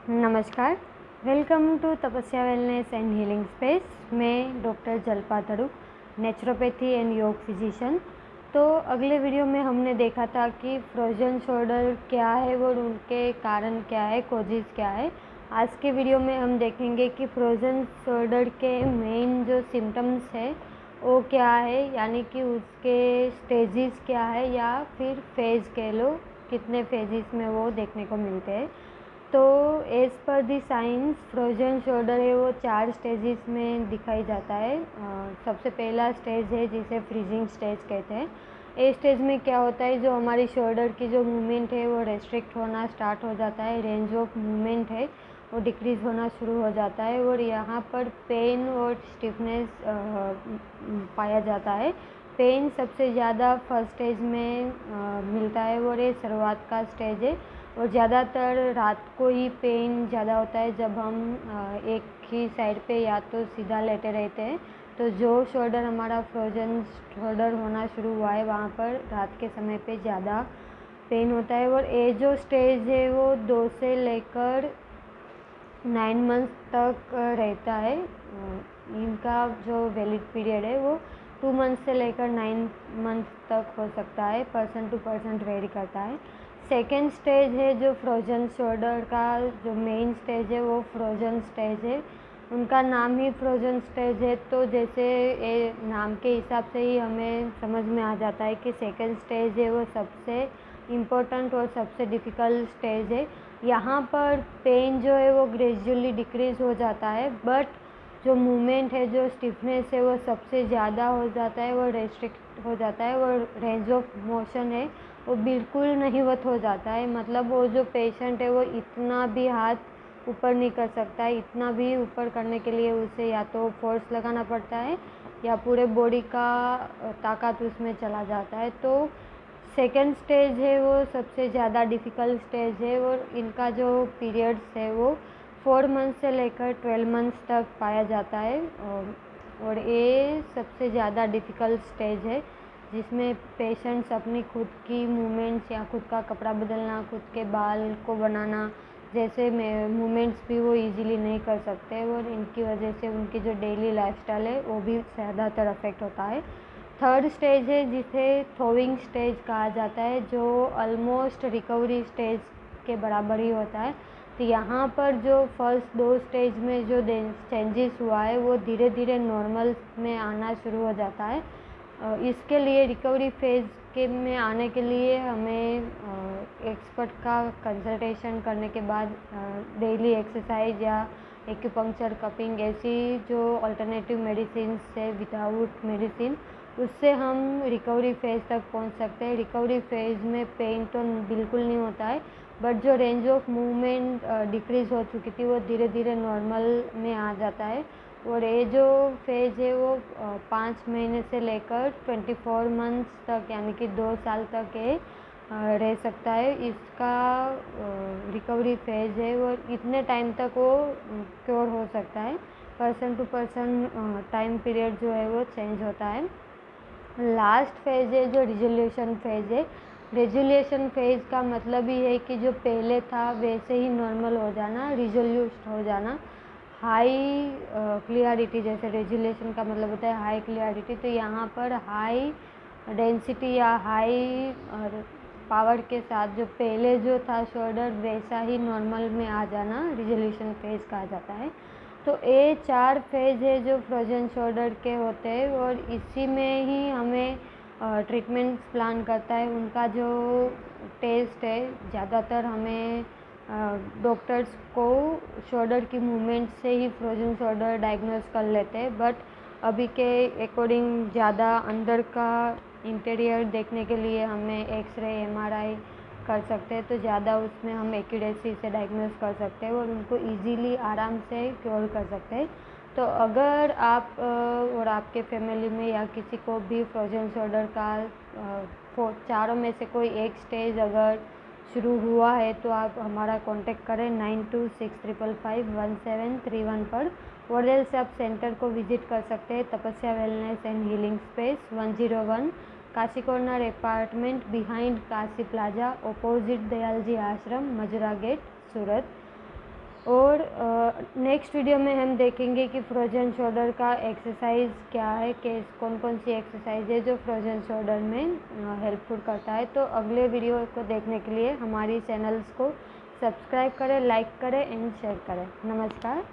नमस्कार, welcome to तपस्या wellness and healing space. मैं डॉक्टर जल्पा तरुक, नेचुरोपैथी एंड योग फिजिशियन। तो अगले वीडियो में हमने देखा था कि फ्रोजन शोल्डर क्या है और उनके कारण क्या है, कोजेस क्या है। आज के वीडियो में हम देखेंगे कि फ्रोजन शोल्डर के मेन जो सिम्टम्स है वो क्या है, यानी कि उसके स्टेजेस क्या है या फिर फेज़ कह लो, कितने फेजेस में वो देखने को मिलते हैं। तो एज़ पर दी साइंस फ्रोजन शोल्डर है वो 4 स्टेजेस में दिखाई जाता है। सबसे पहला स्टेज है जिसे फ्रीजिंग स्टेज कहते हैं। इस स्टेज में क्या होता है, जो हमारी शोल्डर की जो मूवमेंट है वो रेस्ट्रिक्ट होना स्टार्ट हो जाता है, रेंज ऑफ मूवमेंट है वो डिक्रीज़ होना शुरू हो जाता है और यहाँ पर पेन और स्टिफनेस पाया जाता है। पेन सबसे ज़्यादा फर्स्ट स्टेज में मिलता है और ये शुरुआत का स्टेज है और ज़्यादातर रात को ही पेन ज़्यादा होता है जब हम एक ही साइड पे या तो सीधा लेटे रहते हैं। तो जो शोल्डर हमारा फ्रोजन शोल्डर होना शुरू हुआ है वहाँ पर रात के समय पे ज़्यादा पेन होता है और ये जो स्टेज है वो 2 से लेकर 9 मंथ्स तक रहता है। इनका जो वैलिड पीरियड है वो 2 मंथ से लेकर 9 मंथ तक हो सकता है, पर्सन टू पर्सन वेरी करता है। सेकेंड स्टेज है जो फ्रोजन शोल्डर का जो मेन स्टेज है वो फ्रोजन स्टेज है। उनका नाम ही फ्रोजन स्टेज है, तो जैसे ये नाम के हिसाब से ही हमें समझ में आ जाता है कि सेकेंड स्टेज है वो सबसे इम्पोर्टेंट और सबसे डिफ़िकल्ट स्टेज है। यहाँ पर पेन जो है वो ग्रेजुअली डिक्रीज़ हो जाता है, बट जो मूवमेंट है, जो स्टिफनेस है वो सबसे ज़्यादा हो जाता है, वो रेस्ट्रिक्ट हो जाता है और रेंज ऑफ मोशन है वो बिल्कुल नहीवत हो जाता है। मतलब वो जो पेशेंट है वो इतना भी हाथ ऊपर नहीं कर सकता है, इतना भी ऊपर करने के लिए उसे या तो फोर्स लगाना पड़ता है या पूरे बॉडी का ताकत उसमें चला जाता है। तो सेकेंड स्टेज है वो सबसे ज़्यादा डिफ़िकल्ट स्टेज है और इनका जो पीरियड्स है वो 4 मंथ से लेकर 12 मंथ्स तक पाया जाता है और ये सबसे ज़्यादा डिफ़िकल्ट स्टेज है जिसमें पेशेंट्स अपनी खुद की मूवमेंट्स या खुद का कपड़ा बदलना, खुद के बाल को बनाना जैसे मूवमेंट्स भी वो इजीली नहीं कर सकते और इनकी वजह से उनकी जो डेली लाइफस्टाइल है वो भी ज़्यादातर अफेक्ट होता है। थर्ड स्टेज है जिसे थोविंग स्टेज कहा जाता है, जो ऑलमोस्ट रिकवरी स्टेज के बराबर ही होता है। तो यहाँ पर जो फर्स्ट 2 स्टेज में जो चेंजेस हुआ है वो धीरे धीरे नॉर्मल में आना शुरू हो जाता है। इसके लिए रिकवरी फेज़ के में आने के लिए हमें एक्सपर्ट का कंसल्टेशन करने के बाद डेली एक्सरसाइज या एक्यूपंक्चर, कपिंग ऐसी जो अल्टरनेटिव मेडिसिन है विदाउट मेडिसिन, उससे हम रिकवरी फेज़ तक पहुंच सकते हैं। रिकवरी फेज़ में पेन तो बिल्कुल नहीं होता है, बट जो रेंज ऑफ मूवमेंट डिक्रीज़ हो चुकी थी वो धीरे धीरे नॉर्मल में आ जाता है और ये जो फेज़ है वो 5 महीने से लेकर 24 मंथ्स तक यानी कि 2 साल तक ये रह सकता है। इसका रिकवरी फेज़ है और इतने टाइम तक वो क्योर हो सकता है। Person to person time period जो है वो चेंज होता है। लास्ट फेज़ है जो रिजोल्यूशन फेज़ है। रिजोल्यूशन फेज़ का मतलब ही है कि जो पहले था वैसे ही नॉर्मल हो जाना, रिजोल्यूट हो जाना, हाई क्लियरिटी, जैसे रेजुलेशन का मतलब होता है हाई क्लियरिटी, तो यहाँ पर हाई डेंसिटी या हाई पावर के साथ जो पहले जो था शोल्डर वैसा ही नॉर्मल में आ जाना रिजोल्यूशन फेज़ कहा जाता है। तो ये 4 फेज़ है जो फ्रोजन शोल्डर के होते हैं और इसी में ही हमें ट्रीटमेंट प्लान करता है। उनका जो टेस्ट है ज़्यादातर हमें डॉक्टर्स को शोल्डर की मूवमेंट से ही फ्रोजन शोल्डर डायग्नोज कर लेते हैं, बट अभी के अकॉर्डिंग ज़्यादा अंदर का इंटीरियर देखने के लिए हमें एक्सरे, एमआरआई कर सकते हैं, तो ज़्यादा उसमें हम एक्यूरेसी से डायग्नोज कर सकते हैं और उनको इजीली आराम से क्योर कर सकते हैं। तो अगर आप और आपके फैमिली में या किसी को भी फ्रोजन शोल्डर का चारों में से कोई एक स्टेज अगर शुरू हुआ है तो आप हमारा कांटेक्ट करें 9265551731 पर और एल्स आप सेंटर को विजिट कर सकते हैं। Tapasya wellness and healing space 101 Kashi corner apartment behind Kashi plaza, opposite Dayal ji ashram, Majra gate, सूरत। और नेक्स्ट वीडियो में हम देखेंगे कि फ्रोजन शोल्डर का एक्सरसाइज क्या है, कि कौन कौन सी एक्सरसाइज है जो फ्रोजन शोल्डर में हेल्पफुल करता है। तो अगले वीडियो को देखने के लिए हमारी चैनल्स को सब्सक्राइब करें, लाइक करें एंड शेयर करें। नमस्कार।